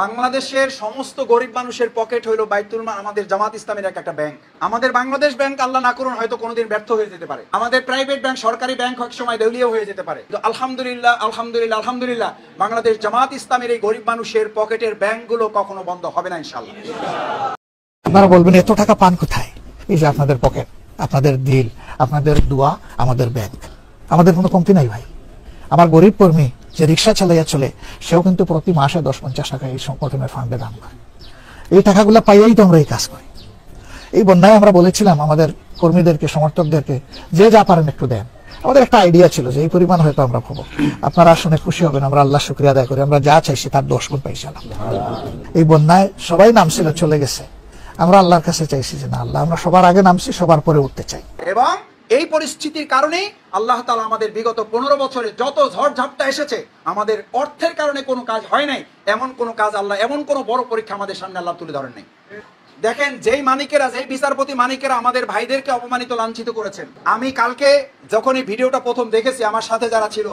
বাংলাদেশের সমস্ত গরিব মানুষের পকেট হইল বাইতুল মাল, আমাদের জামাত ইসলামের একটা ব্যাংক। আমাদের বাংলাদেশ ব্যাংক আল্লাহ না করুন হয়তো কোনোদিন ব্যর্থ হয়ে যেতে পারে। আমাদের প্রাইভেট ব্যাংক, সরকারি ব্যাংক এক সময় দেউলিয়া হয়ে যেতে পারে। তো আলহামদুলিল্লাহ আলহামদুলিল্লাহ আলহামদুলিল্লাহ বাংলাদেশ জামাত ইসলামের এই গরিব মানুষের পকেটের ব্যাংকগুলো কখনো বন্ধ হবে না ইনশাআল্লাহ। আপনারা বলবেন এত টাকা পান কোথায়? এই যে আপনাদের পকেট, আপনাদের দিল, আপনাদের দোয়া, আমাদের ব্যাংক। আমাদের কোনো কমতি নাই ভাই। আমার গরিব কর্মী যে রিক্সা চালাইয়া চলে, সেও কিন্তু প্রতি মাসে 10-50 টাকা এই সংগঠনের ফান্ডে দান করে। এই টাকাগুলো পাইয়াই তো আমরা এই কাজ করি। এই বন্যায় আমরা বলেছিলাম আমাদের কর্মীদেরকে, সমর্থকদেরকে, যে যা পারেন একটু দেন। আমাদের একটা আইডিয়া ছিল যে এই পরিমাণ হয়তো আমরা পাবো। আপনারা শুনে খুশি হবেন, আমরা আল্লাহ শুকরিয়া আদায় করি। আমরা যা চাইছি তার 10 গুণ পাইছিলাম। এই বন্যায় সবাই নামছিল, চলে গেছে। আমরা আল্লাহর কাছে চাইছি যে না আল্লাহ, আমরা সবার আগে নামছি, সবার পরে উঠতে চাই। এবং এই পরিস্থিতির কারণে আল্লাহ তাআলা আমাদের বিগত 15 বছরে যত ঝড় ঝাপটা এসেছে, আমাদের অর্থের কারণে কোনো কাজ হয় নাই, এমন কোনো কাজ আল্লাহ, এমন কোনো বড় পরীক্ষা আমাদের সামনে আল্লাহ তুলে ধরেন নাই। দেখেন, যেই মানিকেরা, যেই বিচারপতি মানিকেরা আমাদের ভাইদেরকে অপমানিত, লাঞ্ছিত করেছেন। আমি কালকে যখন এই ভিডিওটা প্রথম দেখেছি, আমার সাথে যারা ছিল,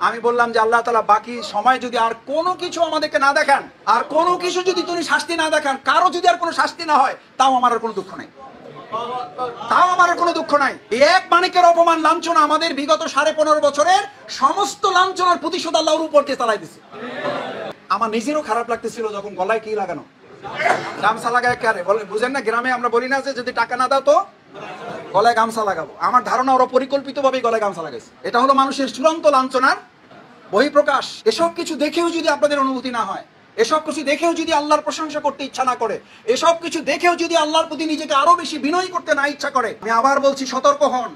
আমি বললাম যে আল্লাহ তাআলা বাকি সময় যদি আর কোনো কিছু আমাদেরকে না দেখান, আর কোনো কিছু যদি তুমি শাস্তি না দেখান, কারো যদি আর কোনো শাস্তি না হয়, তাও আমার আর কোনো দুঃখ নাই, তাও আমার কোনো দুঃখ নাই। এক মানিকের অপমান, লাঞ্ছনা আমাদের বিগত 15.5 বছরের সমস্ত লাঞ্ছনার প্রতিশোধ আল্লাহর উপরকে চালাই দিছে। আমার নিজেরও খারাপ লাগতেছিল যখন গলায় কি লাগানো, গামছা লাগায় কারে বলে, বুঝেন না? গ্রামে আমরা বলি না যে যদি টাকা না দাও তো গলায় গামছা লাগাবো। আমার ধারণা ওরা পরিকল্পিতভাবেই গলায় গামছা লাগাইছে। এটা হলো মানুষের চূড়ান্ত লাঞ্ছনার বহিঃপ্রকাশ। এসব কিছু দেখেও যদি আপনাদের অনুভূতি না হয়, এসব কিছু দেখেও যদি আল্লাহর প্রশংসা করতে ইচ্ছা না করে, এসব কিছু দেখেও যদি আল্লাহর প্রতি নিজেকে আরো বেশি বিনয়ী করতে না ইচ্ছা করে, আমি আবার বলছি সতর্ক হন।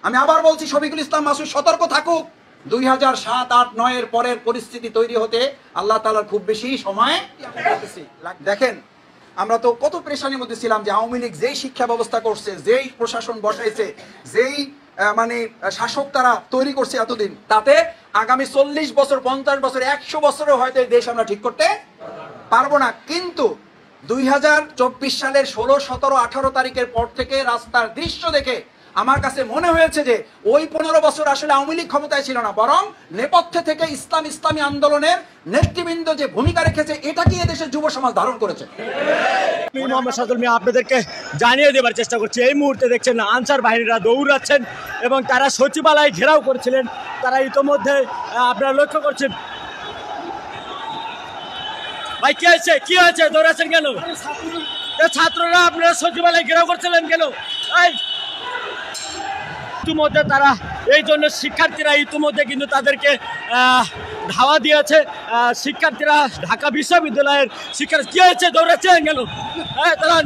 আমি আবার বলছি শফিকুল ইসলাম মাসুদ সতর্ক থাকুক। 2007, 8, 9 এর পরের পরিস্থিতি তৈরি হতে আল্লাহ তাআলার খুব বেশি সময় দেখেন। আমরা তো কত পেরেশানির মধ্যে ছিলাম যে আওয়ামী লীগ যেই শিক্ষা ব্যবস্থা করছে, যেই প্রশাসন বসাইছে, যেই মানে শাসক তারা তৈরি করছে এতদিন, তাতে আগামী 40 বছর, 50 বছর, 100 বছরও হয়তো এই দেশ আমরা ঠিক করতে পারবো না। কিন্তু 2024 সালের 16, 17, 18 তারিখের পর থেকে রাস্তার দৃশ্য দেখে আমার কাছে মনে হয়েছে যে ওই 15 বছর আসলে আওয়ামী লীগ ক্ষমতায় ছিল না, বরং নেপথ্যে থেকে ইসলামী আন্দোলনের নেতৃবৃন্দ যে ভূমিকা রেখেছে, এটা কি এদেশের যুব সমাজ ধারণ করেছে। মোহাম্মদ সাদুল মিয়া আপনাদেরকে জানিয়ে দেবার চেষ্টা করছি, এই মুহূর্তে দেখছেন আনসার বাহিনীরা দৌড়াচ্ছেন এবং তারা সচিবালয় ঘেরাও করেছিলেন। তারা ইতোমধ্যে আপনারা লক্ষ্য করছেন। ভাই কি হয়েছে, কি হয়েছে, দৌড়াচ্ছেন কেন? ছাত্ররা আপনারা সচিবালয় ঘেরাও করছিলেন কেন? ইতিমধ্যে তারা এই জন্য শিক্ষার্থীরা ইতিমধ্যে কিন্তু তাদেরকে ধাওয়া দিয়েছে। শিক্ষার্থীরা ঢাকা বিশ্ববিদ্যালয়ের শিক্ষার্থী কি হয়েছে, দৌড়াচ্ছেন কেন? হ্যাঁ, দাঁড়ান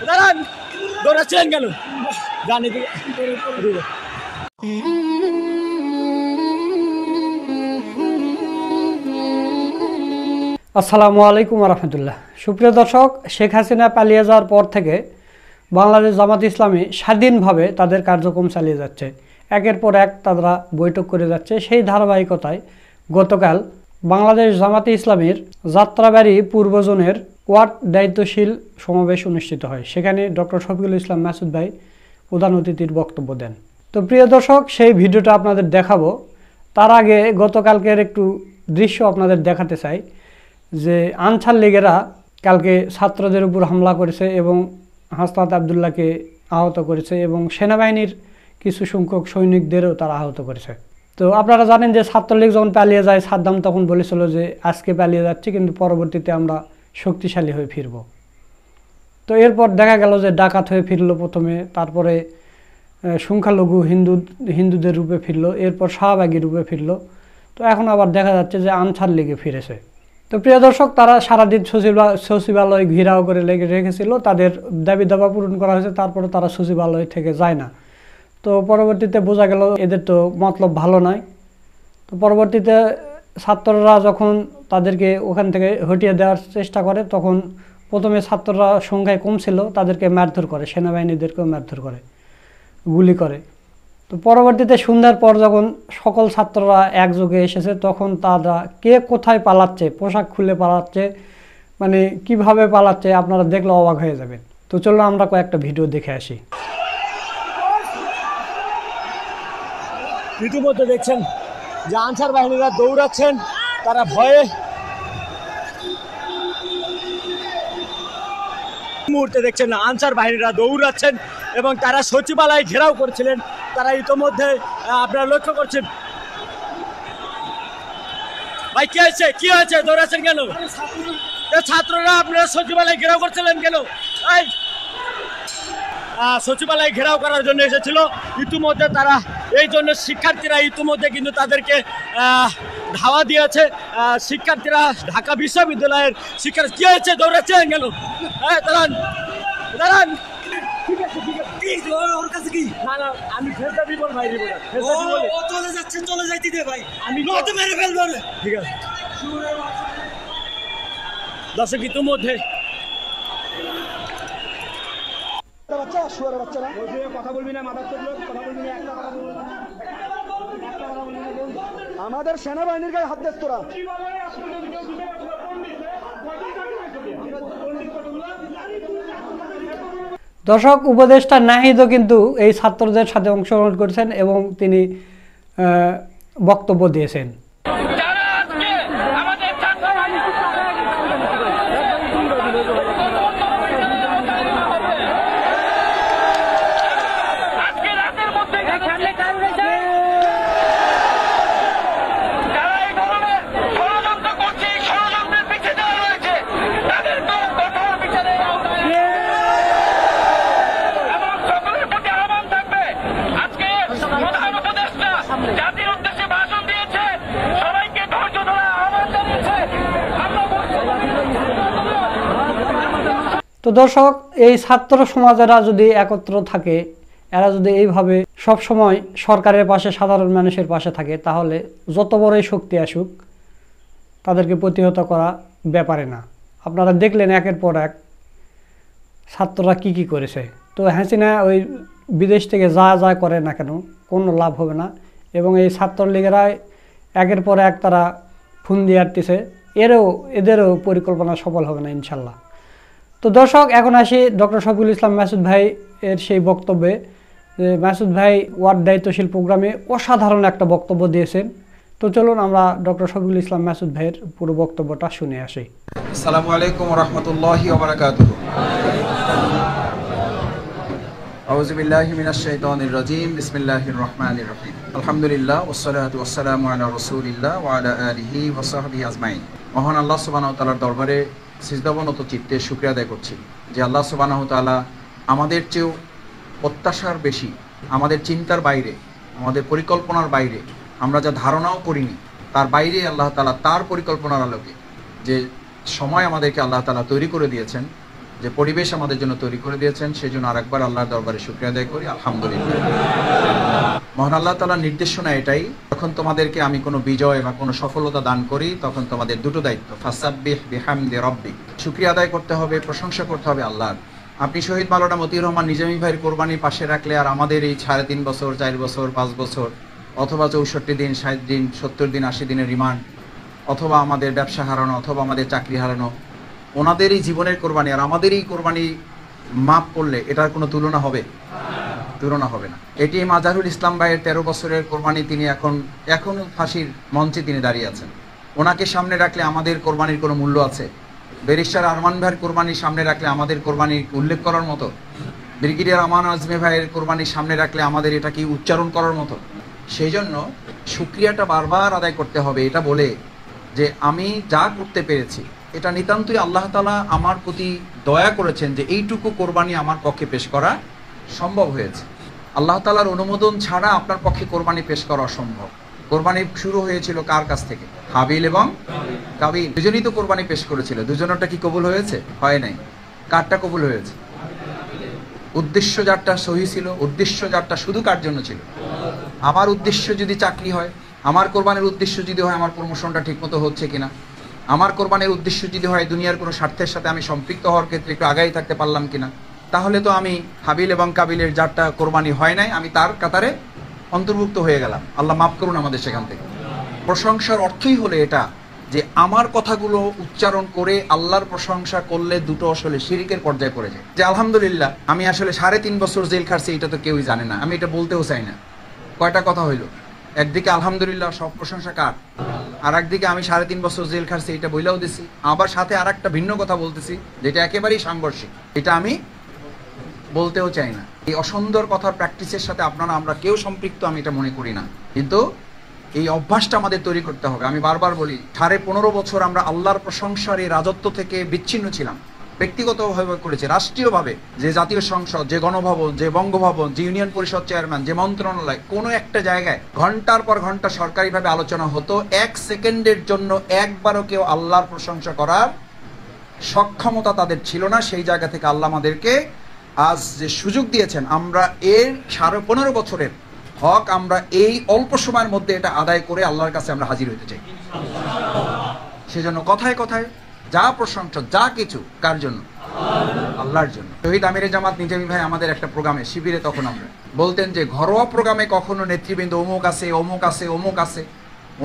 দাঁড়ান, দৌড়াচ্ছেন কেন? জানি আসসালামু আলাইকুম রহমতুল্লাহ। সুপ্রিয় দর্শক, শেখ হাসিনা পালিয়ে যাওয়ার পর থেকে বাংলাদেশ জামাত ইসলামী স্বাধীনভাবে তাদের কার্যক্রম চালিয়ে যাচ্ছে। একের পর এক তারা বৈঠক করে যাচ্ছে। সেই ধারাবাহিকতায় গতকাল বাংলাদেশ জামাতে ইসলামীর যাত্রাবাড়ি পূর্বজনের ওয়ার্ড দায়িত্বশীল সমাবেশ অনুষ্ঠিত হয়। সেখানে ডক্টর শফিকুল ইসলাম মাসুদ ভাই প্রধান অতিথির বক্তব্য দেন। তো প্রিয় দর্শক, সেই ভিডিওটা আপনাদের দেখাবো। তার আগে গতকালকের একটু দৃশ্য আপনাদের দেখাতে চাই যে আনসার লীগেরা কালকে ছাত্রদের উপর হামলা করেছে এবং হাসনাত আবদুল্লাহকে আহত করেছে এবং সেনাবাহিনীর কিছু সংখ্যক সৈনিকদেরও তারা আহত করেছে। তো আপনারা জানেন যে ছাত্রলীগ যখন পালিয়ে যায়, সাদ্দাম তখন বলেছিল যে আজকে পালিয়ে যাচ্ছি, কিন্তু পরবর্তীতে আমরা শক্তিশালী হয়ে ফিরব। তো এরপর দেখা গেল যে ডাকাত হয়ে ফিরল প্রথমে, তারপরে সংখ্যালঘু হিন্দুদের রূপে ফিরল, এরপর শাহবাগী রূপে ফিরল। তো এখন আবার দেখা যাচ্ছে যে আনসার লীগে ফিরেছে। তো প্রিয় দর্শক, তারা সারাদিন সচিবালয় ঘেরাও করে রেখেছিল, তাদের দাবি দাবা পূরণ করা হয়েছে, তারপরে তারা সচিবালয় থেকে যায় না। তো পরবর্তীতে বোঝা গেল এদের তো মতলব ভালো নয়। তো পরবর্তীতে ছাত্ররা যখন তাদেরকে ওখান থেকে হটিয়ে দেওয়ার চেষ্টা করে, তখন প্রথমে ছাত্ররা সংখ্যায় কম ছিল, তাদেরকে মারধর করে, সেনাবাহিনীদেরকেও মারধর করে, গুলি করে। তো পরবর্তীতে সন্ধ্যার পর যখন সকল ছাত্ররা একযোগে এসেছে, তখন তারা কে কোথায় পালাচ্ছে, পোশাক খুলে পালাচ্ছে, মানে কিভাবে পালাচ্ছে আপনারা দেখলে অবাক হয়ে যাবেন। তো চলো আমরা কয়েকটা ভিডিও দেখে আসি। ইতিমধ্যে দেখছেন যে আনসার বাহিনীরা দৌড়াচ্ছেন, তারা ভয়ে মুহূর্তে দেখছেন আনসার বাহিনীরা দৌড়াচ্ছেন এবং তারা সচিবালয় ঘেরাও করেছিলেন। তারা ইতোমধ্যে আপনারা লক্ষ্য করছেন। ভাই কি হয়েছে, কি হয়েছে, দৌড়াচ্ছেন কেন? ছাত্ররা আপনারা সচিবালয় ঘেরাও করছিলেন কেন? সচিবালয় ঘেরাও করার জন্য এসেছিল। ইতিমধ্যে তারা এই জন্য শিক্ষার্থীরা ইতিমধ্যে কিন্তু তাদেরকে ধাওয়া দিয়েছে। শিক্ষার্থীরা ঢাকা বিশ্ববিদ্যালয়ের শিক্ষার্থী কি হয়েছে, দৌড়াচ্ছেন কেন? দাঁড়ান দাঁড়ান, ঠিক আছে ঠিক আছে, ওর কাছে কি না না, আমি ফেরত দিব ভাই, দিব না, ও চলে যাচ্ছে, চলে যাইতে দে ভাই, আমি নয়তো মেরে ফেলবো। ঠিক আছে দর্শক, ইতিমধ্যে কথা বলবি না, মাথা কথা বলবি না, আমাদের সেনাবাহিনীর গায়ে হাত দেখ তোরা। দর্শক, উপদেষ্টা নাহিদও কিন্তু এই ছাত্রদের সাথে অংশগ্রহণ করেছেন এবং তিনি বক্তব্য দিয়েছেন। তো দর্শক, এই ছাত্র সমাজেরা যদি একত্র থাকে, এরা যদি এইভাবে সব সময় সরকারের পাশে, সাধারণ মানুষের পাশে থাকে, তাহলে যত বড়ই শক্তি আসুক তাদেরকে প্রতিহত করা ব্যাপারে না। আপনারা দেখলেন একের পর এক ছাত্ররা কি কি করেছে। তো হাসিনা ওই বিদেশ থেকে যা যা করে না কেন কোনো লাভ হবে না, এবং এই ছাত্রলীগেরা একের পর এক তারা ফোন দিয়ে আসতেছে, এদেরও পরিকল্পনা সফল হবে না ইনশাল্লাহ। তো দর্শক, এখন আসি ডক্টর শফিকুল ইসলাম মাসুদ ভাই এর সেই বক্তব্যে। মাসুদ ভাই ওয়ার্ড দায়িত্বশীল প্রোগ্রামে অসাধারণ একটা বক্তব্য দিয়েছেন। তো চলুন আমরা ডক্টর শফিকুল ইসলাম মাসুদ ভাইয়ের পুরো বক্তব্যটা শুনে আসি। আসসালামু আলাইকুম ওয়া রাহমাতুল্লাহি ওয়া বারাকাতুহু। আউযু বিল্লাহি মিনাশ শাইতানির রাজীম। বিসমিল্লাহির রহমানির রহিম। আলহামদুলিল্লাহ ওয়াসসালাতু ওয়াসসালামু আলা রাসূলিল্লাহ ওয়া আলা আলিহি ওয়া সাহবিহি আজমাইন। মহান আল্লাহ সুবহানাহু ওয়া তাআলার দরবারে সিজদাবনত চিত্তে শুকরিয়া আদায় করছি যে আল্লাহ সুবহানাহু ওয়া তাআলা আমাদের চেয়েও প্রত্যাশার বেশি, আমাদের চিন্তার বাইরে, আমাদের পরিকল্পনার বাইরে, আমরা যা ধারণাও করিনি তার বাইরে আল্লাহ তাআলা তার পরিকল্পনার আলোকে যে সময় আমাদেরকে আল্লাহ তাআলা তৈরি করে দিয়েছেন, যে পরিবেশ আমাদের জন্য তৈরি করে দিয়েছেন, সেই জন্য আরেকবার আল্লাহর দরবারে শুকরিয়া আদায় করি আলহামদুলিল্লাহ। মহান আল্লাহ তাআলার নির্দেশনা এটাই, যখন তোমাদেরকে আমি কোনো বিজয় বা কোনো সফলতা দান করি তখন তোমাদের দুটো দায়িত্ব, ফাসাব্বিহ বিহামদি রাব্বিক, শুকরিয়া আদায় করতে হবে, প্রশংসা করতে হবে আল্লাহর। আপনি শহীদ মাওলানা মতিউর রহমান নিজামী ভাইয়ের কোরবানির পাশে রাখলে আর আমাদের এই 3.5 বছর, 4 বছর, 5 বছর, অথবা 64 দিন, 60 দিন, 70 দিন, 80 দিনের রিমান্ড, অথবা আমাদের ব্যবসা হারানো, অথবা আমাদের চাকরি হারানো, ওনাদের এই জীবনের কোরবানি আর আমাদের এই কোরবানি মাপ করলে এটার কোনো তুলনা হবে? তুলনা হবে না। এটি মাজারুল ইসলাম ভাইয়ের 13 বছরের কোরবানি, তিনি এখনো ফাঁসির মঞ্চে তিনি দাঁড়িয়ে আছেন। ওনাকে সামনে রাখলে আমাদের কোরবানির কোনো মূল্য আছে? ব্যারিস্টার আরমান ভাইয়ের কোরবানির সামনে রাখলে আমাদের কোরবানির উল্লেখ করার মতো? ব্রিগেডিয়ার আমান আজমে ভাইয়ের কোরবানির সামনে রাখলে আমাদের এটা কি উচ্চারণ করার মতো? সেই জন্য শুকরিয়াটা বারবার আদায় করতে হবে, এটা বলে যে আমি যা করতে পেরেছি এটা নিতান্তই আল্লাহ তাআলা আমার প্রতি দয়া করেছেন যে এইটুকু কোরবানি আমার পক্ষে পেশ করা সম্ভব হয়েছে। আল্লাহ তাআলার অনুমোদন ছাড়া আপনার পক্ষে কোরবানি পেশ করা অসম্ভব। কোরবানি শুরু হয়েছিল কার কাছ থেকে? হাবিল এবং কাবিল, দুজনেই তো কোরবানি পেশ করেছিল। দুজনেরটা কি কবুল হয়েছে? হয় নাই। কারটা কবুল হয়েছে? উদ্দেশ্য যারটা সহি ছিল, উদ্দেশ্য যারটা শুধু কার জন্য ছিল? আমার উদ্দেশ্য যদি চাকরি হয়, আমার কোরবানির উদ্দেশ্য যদি হয় আমার প্রমোশনটা ঠিকমতো হচ্ছে কিনা, আমার কোরবানির উদ্দেশ্য যদি হয় দুনিয়ার কোনো স্বার্থের সাথে আমি সম্পৃক্ত হওয়ার ক্ষেত্রে একটু আগাই থাকতে পারলাম কিনা, তাহলে তো আমি হাবিল এবং কাবিলের যারটা কোরবানি হয় নাই আমি তার কাতারে অন্তর্ভুক্ত হয়ে গেলাম। আল্লাহ মাফ করুন আমাদের সেখান থেকে। প্রশংসার অর্থই হলো এটা যে আমার কথাগুলো উচ্চারণ করে আল্লাহর প্রশংসা করলে দুটো আসলে শিরিকের পর্যায়ে পড়ে যায়। যে আলহামদুলিল্লাহ আমি আসলে 3.5 বছর জেল খাটছি, এটা তো কেউই জানে না, আমি এটা বলতেও চাই না। কয়টা কথা হইল? একদিকে আলহামদুলিল্লাহ, সব প্রশংসা কার? আর একদিকে আমি 3.5 বছর জেল খাটছি, এটা বইলাও দিছি। আবার সাথে আর একটা ভিন্ন কথা বলতেছি যেটা একেবারেই সাংঘর্ষিক, এটা আমি বলতেও চাই না। এই অসুন্দর কথার প্র্যাকটিসের সাথে আমরা কেউ সম্পৃক্ত আমি এটা মনে করি না, কিন্তু এই অভ্যাসটা আমাদের তৈরি করতে হবে। আমি বারবার বলি 15.5 বছর আমরা আল্লাহর প্রশংসার এই রাজত্ব থেকে বিচ্ছিন্ন ছিলাম। ব্যক্তিগতভাবে করেছে, রাষ্ট্রীয়ভাবে যে জাতীয় সংসদ, যে গণভবন, যে বঙ্গভবন, যে ইউনিয়ন পরিষদ চেয়ারম্যান, যে মন্ত্রণালয়, কোনো একটা জায়গায় ঘন্টার পর ঘন্টা সরকারিভাবে আলোচনা হতো। 1 সেকেন্ডের জন্য একবারও কেউ আল্লাহর প্রশংসা করার সক্ষমতা তাদের ছিল না। সেই জায়গা থেকে আল্লাহ আমাদেরকে আজ যে সুযোগ দিয়েছেন, আমরা এর 15.5 বছরের হক আমরা এই অল্প সময়ের মধ্যে এটা আদায় করে আল্লাহর কাছে আমরা হাজির হতে চাই। সেজন্য কথায় কথায় যা প্রশংসা, যা কিছু কার জন্য? আল্লাহর জন্য। শহীদ আমিরে জামাত নিজামী ভাই আমাদের একটা প্রোগ্রামে, শিবিরে, তখন আমরা বলতেন যে ঘরোয়া প্রোগ্রামে কখনো নেতৃবৃন্দ অমুক আছে, অমুক আছে, অমুক আছে,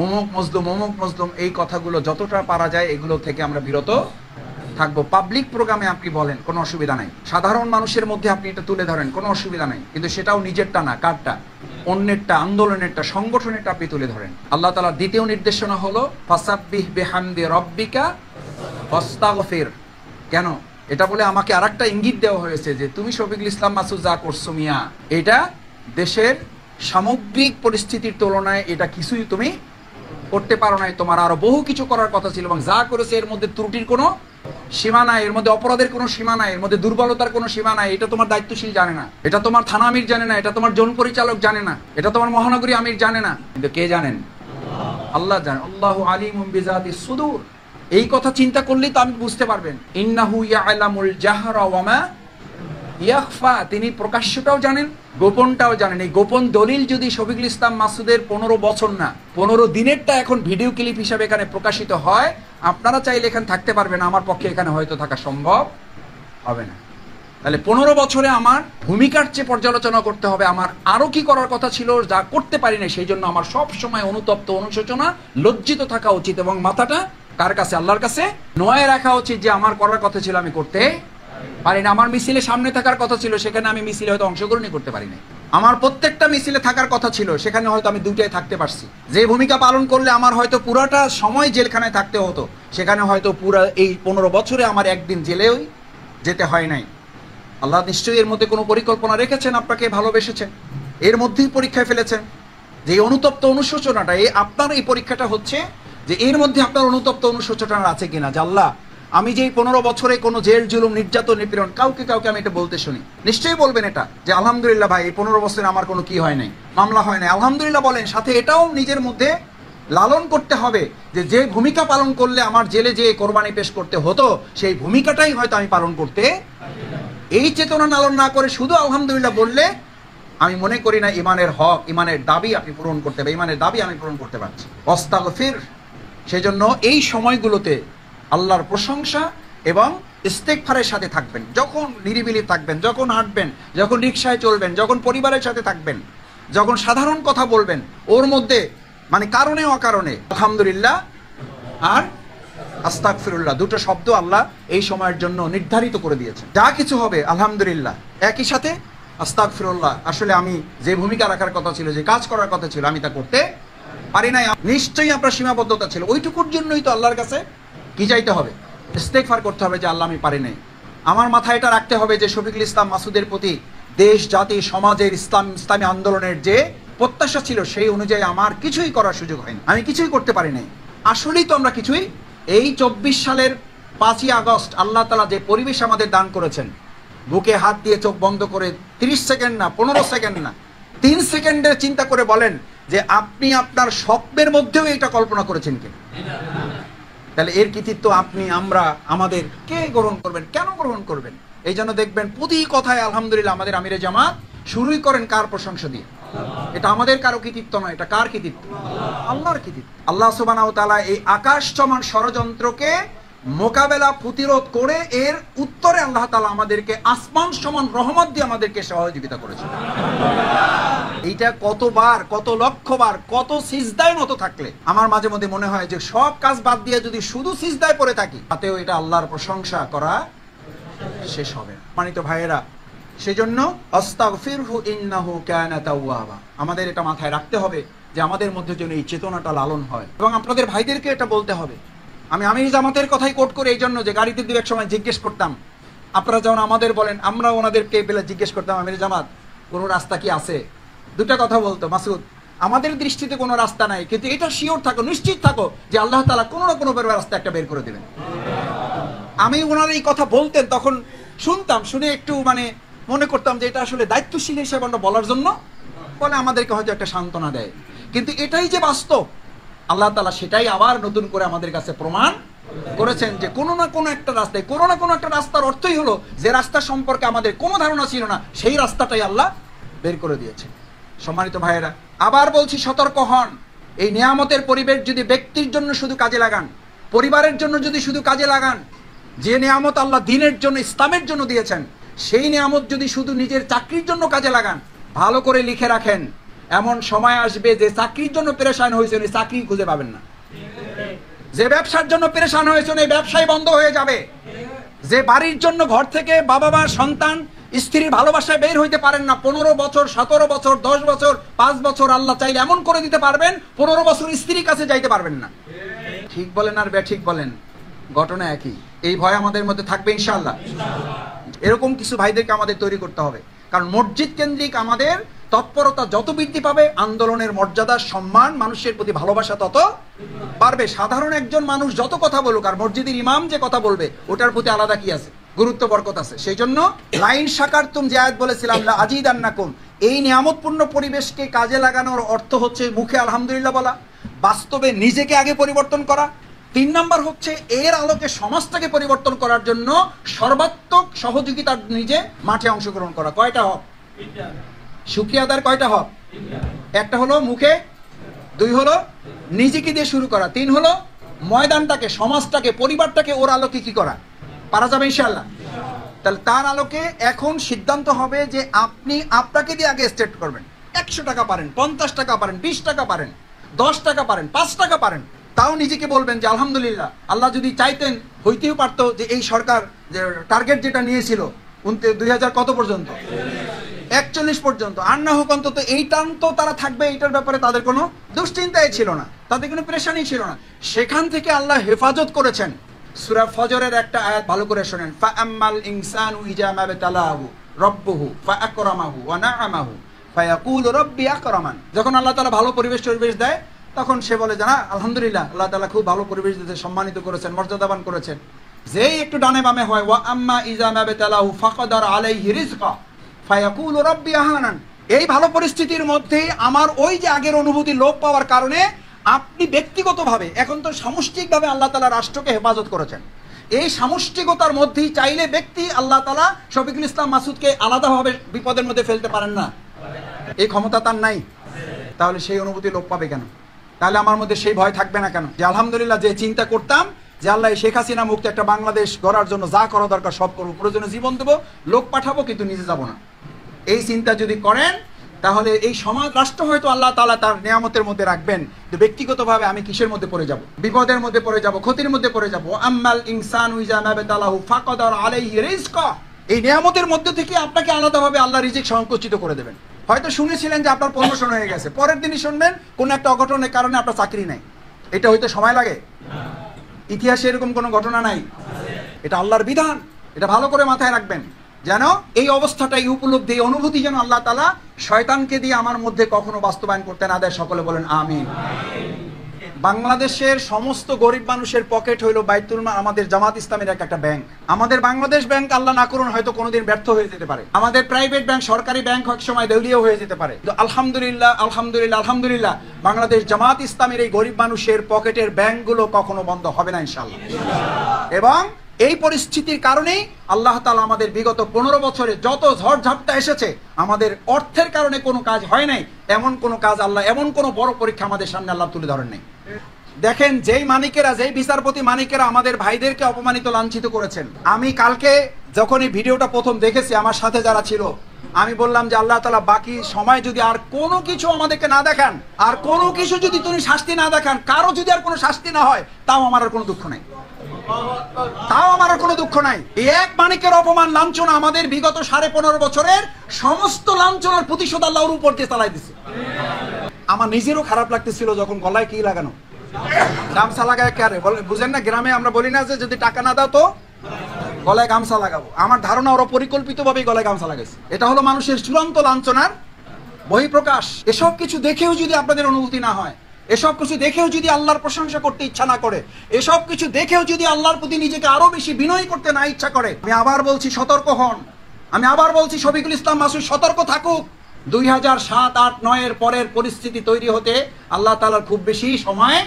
অমুক মজলুম, অমুক মজলুম, এই কথাগুলো যতটা পারা যায় এগুলো থেকে আমরা বিরত থাকবো। পাবলিক প্রোগ্রামে আপনি বলেন, কোনো অসুবিধা নাই। সাধারণ মানুষের মধ্যে আপনি এটা তুলে ধরেন, কোনো অসুবিধা নাই। কিন্তু সেটাও নিজেরটা না, কারটা? অন্যেরটা, আন্দোলনেরটা, সংগঠনেরটা আপনি তুলে ধরেন। আল্লাহ তাআলার দ্বিতীয় নির্দেশনা হলো ফাসাব্বিহ বিহামদি রাব্বিকা ওয়াস্তাগফির। কেন? এটা বলে আমাকে আরেকটা ইঙ্গিত দেওয়া হয়েছে যে তুমি শফিকুল ইসলাম মাসুদ যা করছো মিয়া, এটা দেশের সামগ্রিক পরিস্থিতির তুলনায় এটা কিছুই তুমি করতে পারো নাই, তোমার আরো বহু কিছু করার কথা ছিল, এবং যা করেছে এর মধ্যে ত্রুটির কোনো সীমা নাই, এর মধ্যে অপরাধের কোনো সীমা নাই, এর মধ্যে দুর্বলতার কোনো সীমা নাই। এটা তোমার দায়িত্বশীল জানে না, এটা তোমার থানা আমির জানে না, এটা তোমার জন পরিচালক জানে না, এটা তোমার মহানগরী আমির জানে না, কিন্তু কে জানেন? আল্লাহ জানেন। আল্লাহু আলিমুম বিযাতিস সুদূর। এই কথা চিন্তা করলেই তো আপনি বুঝতে পারবেন, ইন্নাহু ইয়ালামুল জাহরা ওয়া মা ইয়াখফা। তিনি প্রকাশ্যটাও জানেন, গোপনটাও জানেন। এই গোপন দলিল যদি শফিকুল ইসলাম মাসুদের 15 বছর না 15 দিনেরটা এখন ভিডিও ক্লিপ হিসাবে এখানে প্রকাশিত হয়, আপনারা চাইলে এখানে থাকতে পারবেন, আমার পক্ষে এখানে হয়তো থাকা সম্ভব হবে না। তাহলে 15 বছরে আমার ভূমিকার চেয়ে পর্যালোচনা করতে হবে, আমার আরো কি করার কথা ছিল যা করতে পারি না। সেই জন্য আমার সব সময় অনুতপ্ত, অনুশোচনা, লজ্জিত থাকা উচিত, এবং মাথাটা কার কাছে? আল্লাহর কাছে নয় রাখা উচিত যে আমার করার কথা ছিল আমি করতে পারি না। আমার মিছিলে সামনে থাকার কথা ছিল, সেখানে আমি মিছিলে হয়তো অংশগ্রহণই করতে পারি না। আমার প্রত্যেকটা মিছিলে থাকার কথা ছিল, সেখানে হয়তো আমি দুটাই থাকতে পারছি। যে ভূমিকা পালন করলে আমার হয়তো পুরাটা সময় জেলখানায় থাকতে হতো, সেখানে হয়তো পুরা এই 15 বছরে আমার একদিন জেলেও যেতে হয় নাই। আল্লাহ নিশ্চয়ই এর মধ্যে কোনো পরিকল্পনা রেখেছেন, আপনাকে ভালোবেসেছেন, এর মধ্যেই পরীক্ষায় ফেলেছেন। যে অনুতপ্ত অনুশোচনাটা, এই আপনার এই পরীক্ষাটা হচ্ছে যে এর মধ্যে আপনার অনুতপ্ত অনুশোচনা আছে কিনা, যে আল্লাহ আমি যে 15 বছরে কোনো জেল জুলুম, নির্যাতন, নিপীড়ন, কাউকে আমি এটা বলতে শুনি। নিশ্চয়ই বলবেন এটা, যে আলহামদুলিল্লাহ ভাই এই 15 বছরে আমার কোনো কি হয় নাই, মামলা হয় নাই, আলহামদুলিল্লাহ বলেন। সাথে এটাও নিজের মধ্যে লালন করতে হবে যে যে ভূমিকা পালন করলে আমার জেলে যে কোরবানি পেশ করতে হতো, সেই ভূমিকাটাই হয়তো আমি পালন করতে। এই চেতনা লালন না করে শুধু আলহামদুলিল্লাহ বললে আমি মনে করি না ইমানের হক, ইমানের দাবি আপনি পূরণ করতে পারবেন, ইমানের দাবি আমি পূরণ করতে পারছি। ওয়াস্তাগফির। সেজন্য এই সময়গুলোতে আল্লাহর প্রশংসা এবং ইস্তেগফারের সাথে থাকবেন। যখন নিরিবিলি থাকবেন, যখন হাঁটবেন, যখন রিকশায় চলবেন, যখন পরিবারের সাথে থাকবেন, যখন সাধারণ কথা বলবেন, ওর মধ্যে মানে কারণে অকারণে আলহামদুলিল্লাহ আর আস্তাগফিরুল্লাহ দুটো শব্দ আল্লাহ এই সময়ের জন্য নির্ধারিত করে দিয়েছেন। যা কিছু হবে আলহামদুলিল্লাহ, একই সাথে আস্তাগফিরুল্লাহ। আসলে আমি যে ভূমিকা রাখার কথা ছিল, যে কাজ করার কথা ছিল, আমি তা করতে পারি নাই। নিশ্চয়ই আপনার সীমাবদ্ধতা ছিল, ওইটুকুর জন্যই তো আল্লাহর কাছে কি চাইতে হবে? ইস্তেগফার করতে হবে যে আল্লাহ আমি পারি নাই। আমার মাথায় এটা রাখতে হবে যে শফিকুল ইসলাম মাসুদের প্রতি দেশ, জাতি, সমাজের, ইসলামী আন্দোলনের যে প্রত্যাশা ছিল, সেই অনুযায়ী আমার কিছুই করার সুযোগ হয়নি, আমি কিছুই করতে পারি নাই। আসলেই তো আমরা কিছুই, এই 24 সালের 5ই আগস্ট আল্লাহ তাআলা যে পরিবেশ আমাদের দান করেছেন, বুকে হাত দিয়ে চোখ বন্ধ করে 30 সেকেন্ড না, 15 সেকেন্ড না, 3 সেকেন্ডের চিন্তা করে বলেন যে আপনি আপনার স্বপ্নের মধ্যেও এটা কল্পনা করেছেন কিনা? তাহলে এর কৃতিত্ব আপনি, আমরা, আমাদের কে গ্রহণ করবেন, কেন গ্রহণ করবেন? এই জন্য দেখবেন প্রতি কথায় আলহামদুলিল্লাহ আমাদের আমিরে জামাত শুরুই করেন কার প্রশংসা দিয়ে? এটা আমাদের কারো কৃতিত্ব নয়, এটা কার কৃতিত্ব? আল্লাহর কৃতিত্ব। আল্লাহ সুবহানাহু ওয়া তাআলা এই আকাশ সমান ষড়যন্ত্রকে মোকাবেলা, প্রতিরোধ করে এর উত্তরে আল্লাহ তাআলা আমাদেরকে আসমান সমান রহমত দিয়ে আমাদেরকে সহযোগিতা করেছেন। এইটা কতবার, কত লক্ষবার, কত সিজদায় নত থাকলে আমার মাঝে মধ্যে মনে হয় যে সব কাজ বাদ দিয়ে যদি শুধু সিজদায় পড়ে থাকি, তাতেও এটা আল্লাহর প্রশংসা করা শেষ হবে না। মানিত ভাইয়েরা, সেজন্য আস্তাগফিরহু ইন্নাহু কানা তাওয়াবা, আমাদের এটা মাথায় রাখতে হবে যে আমাদের মধ্যে যেন এই চেতনাটা লালন হয়। এবং আপনাদের ভাইদেরকে এটা বলতে হবে। আমি আমির জামাতের কথাই কোট করে এই জন্য যে গাড়িতে দু এক সময় জিজ্ঞেস করতাম, আপনারা যেমন আমাদের বলেন, আমরা ওনাদেরকে পেলে জিজ্ঞেস করতাম, আমির জামাত কোনো রাস্তা কি আছে? দুটা কথা বলতো, মাসুদ আমাদের দৃষ্টিতে কোনো রাস্তা নাই, কিন্তু এটা শিওর থাকো, নিশ্চিত থাকো যে আল্লাহ তাআলা কোনো না কোনো রাস্তা একটা বের করে দেবেন। আমি ওনারা এই কথা বলতেন, তখন শুনতাম, শুনে একটু মানে মনে করতাম যে এটা আসলে দায়িত্বশীল হিসেবে আমরা বলার জন্য বলে, আমাদেরকে হয়তো একটা সান্ত্বনা দেয়, কিন্তু এটাই যে বাস্তব আল্লাহ তাআলা সেটাই আবার নতুন করে আমাদের কাছে প্রমাণ করেছেন যে কোনো না কোনো একটা রাস্তায়, কোনো না কোনো একটা রাস্তার অর্থই হলো যে রাস্তা সম্পর্কে আমাদের কোনো ধারণা ছিল না, সেই রাস্তাটাই আল্লাহ বের করে দিয়েছে। সম্মানিত ভাইয়েরা, আবার বলছি, সতর্ক হন। এই নিয়ামতের পরিবেশ যদি ব্যক্তির জন্য শুধু কাজে লাগান, পরিবারের জন্য যদি শুধু কাজে লাগান, যে নিয়ামত আল্লাহ দ্বীনের জন্য, ইসলামের জন্য দিয়েছেন, সেই নিয়ামত যদি শুধু নিজের চাকরির জন্য কাজে লাগান, ভালো করে লিখে রাখেন, এমন সময় আসবে যে চাকরির জন্য পেরেশান হয়েছেন, এই চাকরি খুঁজে পাবেন না। যে ব্যবসার জন্য পেরেশান হয়েছেন, এই ব্যবসায় বন্ধ হয়ে যাবে। যে বাড়ির জন্য ঘর থেকে বাবা মা, সন্তান, স্ত্রীর ভালোবাসায় বের হইতে পারেন না, 15 বছর, 17 বছর, 10 বছর, 5 বছর আল্লাহ চাইলে এমন করে দিতে পারবেন, 15 বছর স্ত্রীর কাছে যাইতে পারবেন না। ঠিক বলেন আর ঠিক বলেন, ঘটনা একই। এই ভয় আমাদের মধ্যে থাকবে ইনশাআল্লাহ। এরকম কিছু ভাইদেরকে আমাদের তৈরি করতে হবে, কারণ মসজিদ কেন্দ্রিক আমাদের তৎপরতা যত বৃদ্ধি পাবে, আন্দোলনের মর্যাদা, সম্মান, মানুষের প্রতি ভালোবাসা তত পারবে। সাধারণ একজন মানুষ যত কথা বলুক, আর মসজিদের ইমাম যে কথা বলবে, ওটার প্রতি আলাদা কি আছে, গুরুত্ব বরকত আছে। সেই জন্য লাইন শাকারতুম যে আয়াত বলেছিলাম, লা আজিদান্নাকুম, এই নিয়ামতপূর্ণ পরিবেশকে কাজে লাগানোর অর্থ হচ্ছে মুখে আলহামদুলিল্লাহ বলা, বাস্তবে নিজেকে আগে পরিবর্তন করা। 3 নাম্বার হচ্ছে এর আলোকে সমাজটাকে পরিবর্তন করার জন্য সর্বাত্মক সহযোগিতার নিজে মাঠে অংশগ্রহণ করা। কয়টা হক? শুকরিয়া আদার কয়টা হক? একটা হলো মুখে, 2 হলো নিজেকে দিয়ে শুরু করা, 3 হলো ময়দানটাকে, সমাজটাকে, পরিবারটাকে ওর আলোকে কি করা। পারা যাবে ইনশাআল্লাহ। তাহলে তার আলোকে এখন সিদ্ধান্ত হবে যে আপনি আপনাকে দিয়ে আগে স্টার্ট করবেন। 100 টাকা পারেন, 50 টাকা পারেন, 20 টাকা পারেন, 10 টাকা পারেন, 5 টাকা পারেন, তাও নিজেকে বলবেন যে আলহামদুলিল্লাহ, আল্লাহ যদি চাইতেন হইতেও পারতো যে এই সরকার যে টার্গেট যেটা নিয়েছিল 2000 কত পর্যন্ত, 41 পর্যন্ত, আর না হোক অন্তত এই টার্ম তো তারা থাকবে, এইটার ব্যাপারে তাদের কোনো দুশ্চিন্তাই ছিল না, তাদের কোনো প্রেশানই ছিল না। সেখান থেকে আল্লাহ হেফাজত করেছেন। সূরা ফজরের একটা আয়াত ভালো করে শোনেন, ফাআম্মাল ইনসানু ইযা মাবতালাহু রাব্বুহু ফাআকরামাহু ওয়া না'আমাহু ফায়াকুলু রাব্বি আকরামান। যখন আল্লাহ তাআলা ভালো পরিবেশ দেয়, তখন সে বলে যে না আলহামদুলিল্লাহ, আল্লাহ তাআলা খুব ভালো পরিবেশ দিতে সম্মানিত করেছেন, মর্যাদাবান করেছেন। যেই একটু ডানে বামে হয়, ওয়া আম্মা ইযা মাবতালাহু ফাকাদার আলাইহি রিজকা ফায়াকুলু রাব্বি আহানান। এই ভালো পরিস্থিতির মধ্যে আমার ওই যে আগের অনুভূতি লোপ পাওয়ার কারণে আপনি ব্যক্তিগতভাবে, এখন তো সামষ্টিকভাবে আল্লাহ তাআলা রাষ্ট্রকে হেফাজত করেছেন, এই সামষ্টিকতার মধ্যেই চাইলে ব্যক্তি আল্লাহ তাআলা শফিকুল ইসলাম মাসুদকে আলাদাভাবে বিপদের মধ্যে ফেলতে পারেন না, এই ক্ষমতা তার নাই। তাহলে সেই অনুভূতি লোপ পাবে কেন? তাহলে আমার মধ্যে সেই ভয় থাকবে না কেন যে আলহামদুলিল্লাহ, যে চিন্তা করতাম যে আল্লাহ শেখ হাসিনা মুক্ত একটা বাংলাদেশ গড়ার জন্য যা করা দরকার সব করবো, প্রয়োজনে জীবন দেবো, লোক পাঠাবো, কিন্তু নিজে যাব না, এই চিন্তা যদি করেন, তাহলে এই সমাজ, রাষ্ট্র হয়তো আল্লাহ তাআলা তার নিয়ামতের মধ্যে রাখবেন, কিন্তু ব্যক্তিগতভাবে আমি কিসের মধ্যে পড়ে যাব? বিপদের মধ্যে পড়ে যাব, ক্ষতির মধ্যে পড়ে যাব। আম্মাল ইনসানু ইযা মাবতালাহু ফাকাদার আলাইহি রিজকা, এই নিয়ামতের মধ্যে থেকে আপনাকে আলাদাভাবে আল্লাহ রিজিক সংকুচিত করে দেবেন। হয়তো শুনেছিলেন যে আপনার প্রমোশন হয়ে গেছে, পরের দিনই শুনবেন কোন একটা অঘটনের কারণে আপনার চাকরি নাই। এটা হইতে সময় লাগে? ইতিহাসে এরকম কোনো ঘটনা নাই। এটা আল্লাহর বিধান, এটা ভালো করে মাথায় রাখবেন, যেন এই অবস্থাটা, এই উপলব্ধি, এই অনুভূতি যেন আল্লাহ তাআলা শয়তানকে দিয়ে আমার মধ্যে কখনো বাস্তবায়ন করতে না দেয়। সকলে বলেন আমিন। বাংলাদেশের সমস্ত গরিব মানুষের পকেট হইল বাইতুল মাল, আমাদের জামাত ইসলামের একটা ব্যাংক। আমাদের বাংলাদেশ ব্যাংক আল্লাহ না করুন হয়তো কোনোদিন ব্যর্থ হয়ে যেতে পারে, আমাদের প্রাইভেট ব্যাংক, সরকারি ব্যাংক এক সময় দেউলিয়া হয়ে যেতে পারে, কিন্তু আলহামদুলিল্লাহ আলহামদুলিল্লাহ আলহামদুলিল্লাহ, বাংলাদেশ জামাত ইসলামের এই গরিব মানুষের পকেটের ব্যাংকগুলো কখনো বন্ধ হবে না ইনশাআল্লাহ। এবং এই পরিস্থিতির কারণেই আল্লাহ তাআলা আমাদের বিগত 15 বছরে যত ঝড়ঝাপটা এসেছে, আমাদের অর্থের কারণে কোনো কাজ হয় নাই, এমন কোনো কাজ আল্লাহ, এমন কোনো বড় পরীক্ষা আমাদের সামনে আল্লাহ তুলে ধরেন নাই। দেখেন, যেই মানিকেরা, যেই বিচারপতি মানিকেরা আমাদের ভাইদেরকে অপমানিত, লাঞ্ছিত করেছেন, আমি কালকে যখন এই ভিডিওটা প্রথম দেখেছি, আমার সাথে যারা ছিল, আমি বললাম যে আল্লাহ তাআলা বাকি সময় যদি আর কোনো কিছু আমাদেরকে না দেখান, আর কোনো কিছু যদি তুমি শাস্তি না দেখান, কারো যদি আর কোনো শাস্তি না হয়, তাও আমার আর কোনো দুঃখ নাই, তাও আমার আর কোনো দুঃখ নাই। এক মানিকের অপমান, লাঞ্ছনা আমাদের বিগত 15.5 বছরের সমস্ত লাঞ্ছনার প্রতিশোধ আল্লাহর উপর দিয়ে চালাই দিছে। আমার নিজেরও খারাপ লাগতেছিল যখন গলায় কি লাগানো, গামছা লাগায় কারে বুঝেন না, গ্রামে আমরা বলি না যে যদি টাকা না দাও তো গলায় গামছা লাগাবো। আমার ধারণা ওরা পরিকল্পিতভাবেই গলায় গামছা লাগাইছে। এটা হলো মানুষের চূড়ান্ত লাঞ্ছনার বহিঃপ্রকাশ। এসব কিছু দেখেও যদি আপনাদের অনুভূতি না হয়, এসব কিছু দেখেও যদি আল্লাহর প্রশংসা করতে ইচ্ছা না করে, এসব কিছু দেখেও যদি আল্লাহর প্রতি নিজেকে আরো বেশি বিনয় করতে না ইচ্ছা করে, আমি আবার বলছি সতর্ক হন। আমি আবার বলছি শফিকুল ইসলাম মাসুদ সতর্ক থাকুক। 2007-8-9 এর পরের পরিস্থিতি তৈরি হতে আল্লাহ তাআলার খুব বেশি সময়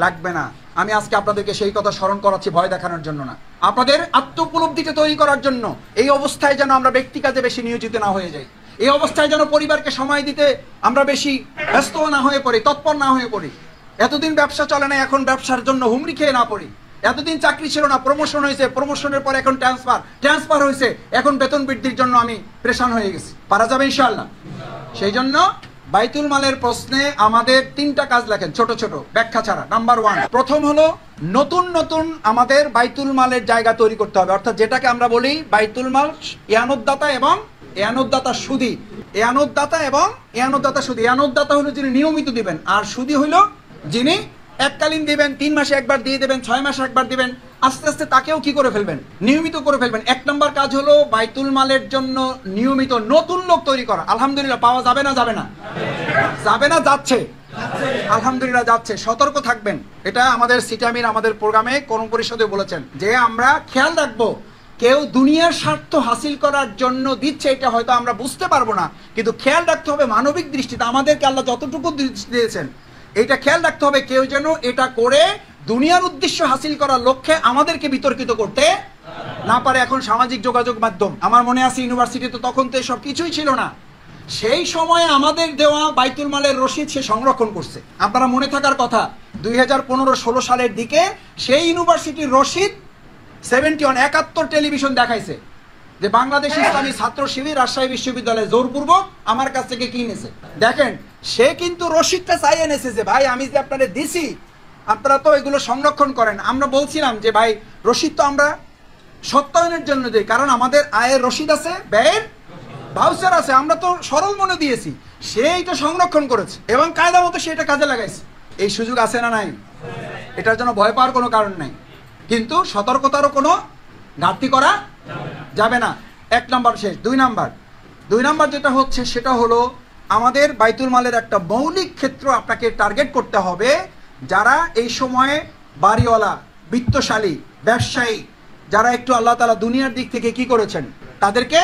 লাগবে না। আমি আজকে আপনাদেরকে সেই কথা স্মরণ করাচ্ছি ভয় দেখানোর জন্য না, আপনাদের আত্মোপলব্ধিকে তৈরি করার জন্য। এই অবস্থায় যেন আমরা ব্যক্তি কাজে বেশি নিয়োজিত না হয়ে যাই, এই অবস্থায় যেন পরিবারকে সময় দিতে আমরা বেশি ব্যস্ত না হয়ে পড়ি, তৎপর না হয়ে পড়ি। এতদিন ব্যবসা চলে না, এখন ব্যবসার জন্য হুমড়ি খেয়ে না পড়ি। এতদিন চাকরি ছিল না, প্রমোশন হয়েছে, প্রমোশনের পর এখন ট্রান্সফার হয়েছে, এখন বেতন বৃদ্ধির জন্য আমি প্রেশান হয়ে গেছি। পারা যাবে ইনশাআল্লাহ। সেই জন্য বাইতুল মালের প্রশ্নে আমাদের 3টা কাজ লেখেন, ছোট ছোট ব্যাখ্যা ছাড়া। নাম্বার 1, প্রথম হলো নতুন নতুন আমাদের বাইতুল মালের জায়গা তৈরি করতে হবে, অর্থাৎ যেটাকে আমরা বলি বাইতুল মাল ইয়ানুদ্দাতা এবং ইয়ানুদ্দাতা সুদি। ইয়ানুদ্দাতা এবং ইয়ানুদ্দাতা সুদি। ইয়ানুদ্দাতা হলো যিনি নিয়মিত দিবেন, আর সুদি হলো যিনি এককালীন দিবেন, 3 মাসে একবার দিয়ে দেবেন, 6 মাসে একবার দিবেন। আস্তে আস্তে তাকেও কি করে ফেলবেন, নিয়মিত করে ফেলবেন। 1 নম্বর কাজ হলো বাইতুল মালের জন্য নিয়মিত নতুন লোক তৈরি করা। আলহামদুলিল্লাহ পাওয়া যাবে না, যাবে না, যাবে না, যাচ্ছে, আলহামদুলিল্লাহ যাচ্ছে। সতর্ক থাকবেন। এটা আমাদের সিটামির আমাদের প্রোগ্রামে কর্ম পরিষদে বলেছেন যে আমরা খেয়াল রাখবো, কেউ দুনিয়ার স্বার্থ হাসিল করার জন্য দিচ্ছে এটা হয়তো আমরা বুঝতে পারবো না, কিন্তু খেয়াল রাখতে হবে মানবিক দৃষ্টিতে আমাদেরকে আল্লাহ যতটুকু দৃষ্টি দিয়েছেন এটা খেয়াল রাখতে হবে কেউ যেন এটা করে দুনিয়ার উদ্দেশ্য হাসিল করার লক্ষ্যে আমাদেরকে বিতর্কিত করতে না পারে। এখন সামাজিক যোগাযোগ মাধ্যম, আমার মনে আছে ইউনিভার্সিটিতে তখন তো এসব কিছুই ছিল না, সেই সময়ে আমাদের দেওয়া বাইতুল মালের রসিদ সে সংরক্ষণ করছে। আপনারা মনে থাকার কথা 2015-16 সালের দিকে সেই ইউনিভার্সিটির রসিদ 71 টেলিভিশন দেখাইছে যে বাংলাদেশ ইসলামী ছাত্র শিবির রাজশাহী বিশ্ববিদ্যালয়ে জোরপূর্বক আমার কাছ থেকে কিনেছে। দেখেন সে কিন্তু রসিদটা চাই এনেছে যে ভাই আমি যে আপনাদের দিছি আপনারা তো এগুলো সংরক্ষণ করেন। আমরা বলছিলাম যে ভাই রসিদ তো আমরা সত্যায়নের জন্য দিই, কারণ আমাদের আয়ের রসিদ আছে, ব্যয়ের ভাউচার আছে, আমরা তো সরল মনে দিয়েছি। সে এটা সংরক্ষণ করেছে এবং কায়দা মতো সেটা কাজে লাগাইছে। এই সুযোগ আছে না নাই? এটার জন্য ভয় পাওয়ার কোনো কারণ নাই, কিন্তু সতর্কতারও কোনো ঘাটতি করা যাবে না। 1 নম্বর শেষ। 2 নম্বর যেটা হচ্ছে সেটা হলো আমাদের বাইতুল মালের একটা মৌলিক ক্ষেত্র আপনাকে টার্গেট করতে হবে, যারা এই সময়ে বাড়িওয়ালা, বিত্তশালী, ব্যবসায়ী, যারা একটু আল্লাহ তাআলা দুনিয়ার দিক থেকে কি করেছেন তাদেরকে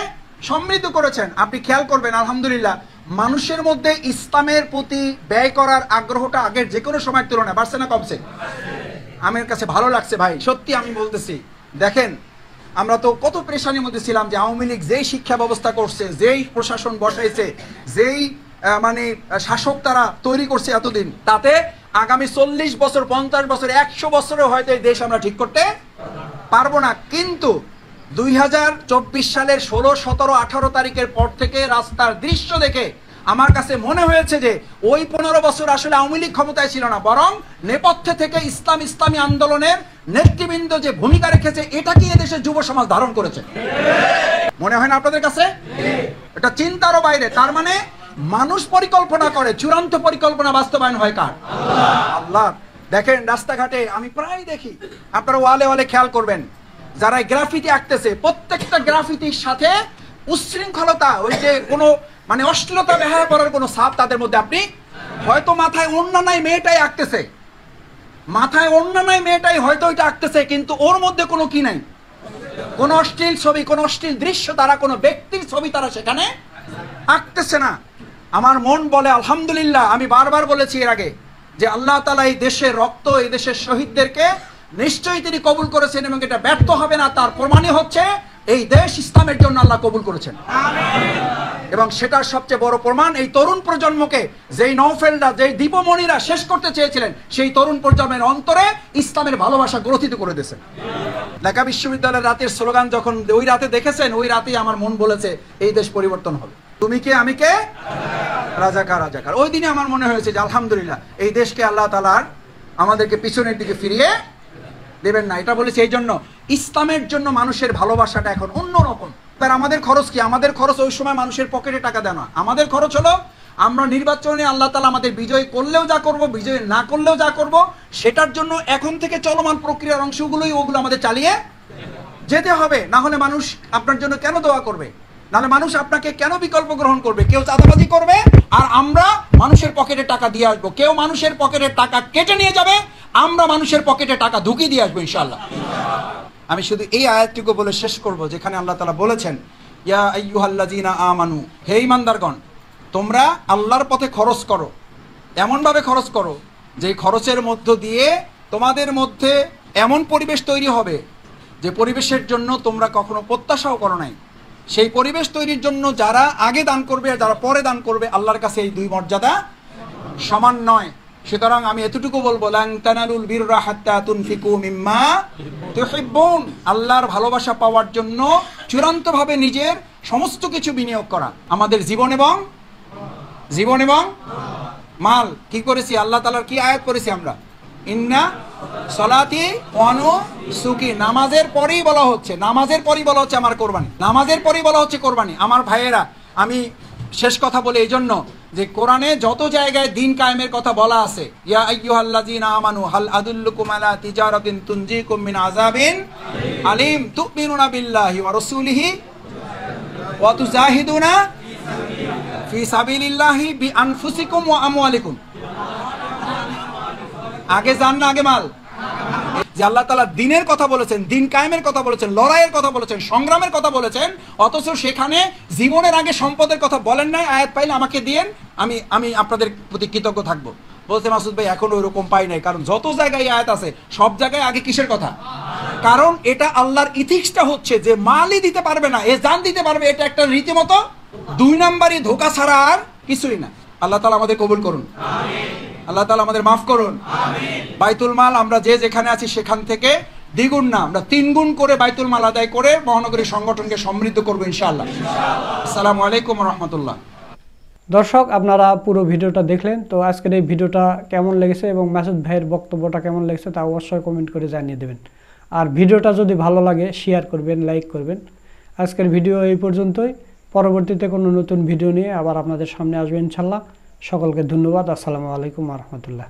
সমৃদ্ধ করেছেন। আপনি খেয়াল করবেন আলহামদুলিল্লাহ মানুষের মধ্যে ইসলামের প্রতি ব্যয় করার আগ্রহটা আগের যে কোনো সময়ের তুলনায় বাড়ছে না কমছে? আমার কাছে ভালো লাগছে ভাই, সত্যি আমি বলতেছি। দেখেন আমরা তো কত পেরেশানির মধ্যে ছিলাম যে আওয়ামী লীগ যেই শিক্ষা ব্যবস্থা করছে, যেই প্রশাসন বসাইছে, যেই মানে শাসক তারা তৈরি করছে এতদিন, তাতে আগামী 40 বছর, 50 বছর, 100 বছরে হয়তো এই দেশ আমরা ঠিক করতে পারবো না। কিন্তু 2024 সালের 16, 17, 18 তারিখের পর থেকে রাস্তার দৃশ্য দেখে আমার কাছে মনে হয়েছে যে ওই 15 বছর আসলে আওয়ামী লীগ ক্ষমতায় ছিল না, বরং নেপথ্যে থেকে ইসলামী আন্দোলনের নেতৃবৃন্দ যে ভূমিকা রেখেছে এটাকে এদেশের যুব সমাজ ধারণ করেছে। মনে হয় না আপনাদের কাছে? এটা চিন্তারও বাইরে। তার মানে মানুষ পরিকল্পনা করে, চূড়ান্ত পরিকল্পনা বাস্তবায়ন হয় কার? আল্লাহ। দেখেন রাস্তাঘাটে আমি প্রায় দেখি, আপনারা ওয়ালে খেয়াল করবেন, যারা গ্রাফিতি আঁকতেছে প্রত্যেকটা গ্রাফিতির সাথে উচ্ছৃঙ্খলতা, ওই যে কোনো মানে অশ্লীলতা ব্যবহার করার কোনো ছাপ তাদের মধ্যে আপনি হয়তো মাথায় ওড়না নাই মেয়েটাই আঁকতেছে, মাথায় ওড়না নাই মেয়েটাই হয়তো ওইটা আঁকতেছে, কিন্তু ওর মধ্যে কোনো কি নাই, কোনো অশ্লীল ছবি, কোনো অশ্লীল দৃশ্য, তারা কোনো ব্যক্তির ছবি তারা সেখানে আঁকতেছে না। আমার মন বলে আলহামদুলিল্লাহ, আমি বারবার বলেছি এর আগে যে আল্লাহ তাআলা এই দেশের রক্ত, এই দেশের শহীদদেরকে নিশ্চয়ই তিনি কবুল করেছেন এবং এটা ব্যর্থ হবে না। তার প্রমাণই হচ্ছে এই দেশ ইসলামের জন্য আল্লাহ কবুল করেছেন, এবং সেটার সবচেয়ে বড় প্রমাণ এই তরুণ প্রজন্মকে, যেই নওফেলরা, যেই দীপমণিরা শেষ করতে চেয়েছিলেন, সেই তরুণ প্রজন্মের অন্তরে ইসলামের ভালোবাসা গ্রথিত করে দিয়েছেন। ঢাকা বিশ্ববিদ্যালয়ের রাতের স্লোগান যখন ওই রাতে দেখেছেন, ওই রাতেই আমার মন বলেছে এই দেশ পরিবর্তন হবে। তুমি কে আমি কে, রাজাকার রাজাকার। ওই দিনে আমার মনে হয়েছে যে আলহামদুলিল্লাহ এই দেশকে আল্লাহ তাআলা আমাদেরকে পিছনের দিকে ফিরিয়ে দেবেন না। এটা বলেছে এই জন্য ইসলামের জন্য মানুষের ভালোবাসাটা এখন অন্যরকম। তার আমাদের খরচ কি? আমাদের খরচ ওই সময় মানুষের পকেটে টাকা দেয় না, আমাদের খরচ হলো আমরা নির্বাচনে আল্লাহ তাআলা আমাদের বিজয় করলেও যা করব, বিজয় না করলেও যা করব, সেটার জন্য এখন থেকে চলমান প্রক্রিয়ার অংশগুলোই ওগুলো আমাদের চালিয়ে যেতে হবে। না হলে মানুষ আপনার জন্য কেন দোয়া করবে? নাহলে মানুষ আপনাকে কেন বিকল্প গ্রহণ করবে? কেউ চাঁদাবাজি করবে আর আমরা মানুষের পকেটে টাকা দিয়ে আসবো, কেউ মানুষের পকেটের টাকা কেটে নিয়ে যাবে, আমরা মানুষের পকেটে টাকা ঢুকিয়ে দিয়ে আসবো ইনশাআল্লাহ। আমি শুধু এই আয়াতটুকু বলে শেষ করব, যেখানে আল্লাহ তাআলা বলেছেন, ইয়া আইয়ুহাল্লাযীনা আমানু, হে ঈমানদারগণ, তোমরা আল্লাহর পথে খরচ করো, এমনভাবে খরচ করো যে খরচের মধ্য দিয়ে তোমাদের মধ্যে এমন পরিবেশ তৈরি হবে যে পরিবেশের জন্য তোমরা কখনো প্রত্যাশাও করো নাই। সেই পরিবেশ তৈরির জন্য যারা আগে দান করবে আর যারা পরে দান করবে, আল্লাহর কাছে এই দুই মর্যাদা সমান নয়। সুতরাং আমি এতটুকু বলবো, লান তানালুল বিররা হাত্তা তুনফিকু মিম্মা তুহিব্বুন, আল্লাহর ভালোবাসা পাওয়ার জন্য চূড়ান্তভাবে নিজের সমস্ত কিছু বিনিয়োগ করা, আমাদের জীবন এবং মাল। কি করেছি? আল্লাহ তাআলার কি আয়াত করেছি আমরা? ইন্না সলাতি ওয়া নুসুকি, নামাজের পরেই বলা হচ্ছে, নামাজের পরেই বলা হচ্ছে আমার কোরবানি, নামাজের পরেই বলা হচ্ছে কোরবানি। আমার ভাইয়েরা, আমি শেষ কথা বলে এই জন্য যে কোরআনে যত জায়গায় দিন কায়েমের কথা বলা আছে, ইয়া আইয়ুহাল্লাযীনা আমানু হাল আদুল্লুকুম আলা তিজারাতিন তুনজিকুম মিন আযাবিন আলিম তুমিনুনা বিল্লাহি ওয়া রাসূলিহি ওয়া তুজাহিদুনা ফি সাবিলিল্লাহি বিআনফুসিকুম ওয়া আমওয়ালিকুম। আগে জান না আগে মাল? যে আল্লাহ তাআলা দিনের কথা বলেছেন, দিন কায়েমের কথা বলেছেন, লড়াইয়ের কথা বলেছেন, সংগ্রামের কথা বলেছেন, অথচ সেখানে জীবনের আগে সম্পদের কথা বলেন নাই। আয়াত পাইলে আমাকে দিয়েন, আমি আপনাদের প্রতি কৃতজ্ঞ থাকবো। বলতে মাসুদ ভাই এখনো ওইরকম পাই নাই, কারণ যত জায়গায় আয়াত আছে সব জায়গায় আগে কিসের কথা? কারণ এটা আল্লাহর ইথিক্সটা হচ্ছে যে মালই দিতে পারবে না, এ জান দিতে পারবে, এটা একটা রীতিমতো 2 নাম্বারই ধোঁকা ছাড়া আর কিছুই না। আল্লাহ তাআলা আমাদের কবুল করুন, আল্লাহ তাআলা আমাদের মাফ করুন। বাইতুল মাল আমরা যে যেখানে আছি সেখান থেকে দ্বিগুণ না, আমরা 3 গুণ করে বাইতুল মাল আদায় করে মহানগরী সংগঠনকে সমৃদ্ধ করবো ইনশাআল্লাহ। আসসালামু আলাইকুম ওয়া রাহমাতুল্লাহ। দর্শক, আপনারা পুরো ভিডিওটা দেখলেন। তো আজকের এই ভিডিওটা কেমন লেগেছে এবং মাসুদ ভাইয়ের বক্তব্যটা কেমন লেগেছে তা অবশ্যই কমেন্ট করে জানিয়ে দেবেন। আর ভিডিওটা যদি ভালো লাগে শেয়ার করবেন, লাইক করবেন। আজকের ভিডিও এই পর্যন্তই। পরবর্তীতে কোনো নতুন ভিডিও নিয়ে আবার আপনাদের সামনে আসবে ইনশাআল্লাহ। সকলকে ধন্যবাদ। আসসালামু আলাইকুম ওয়া রাহমাতুল্লাহ।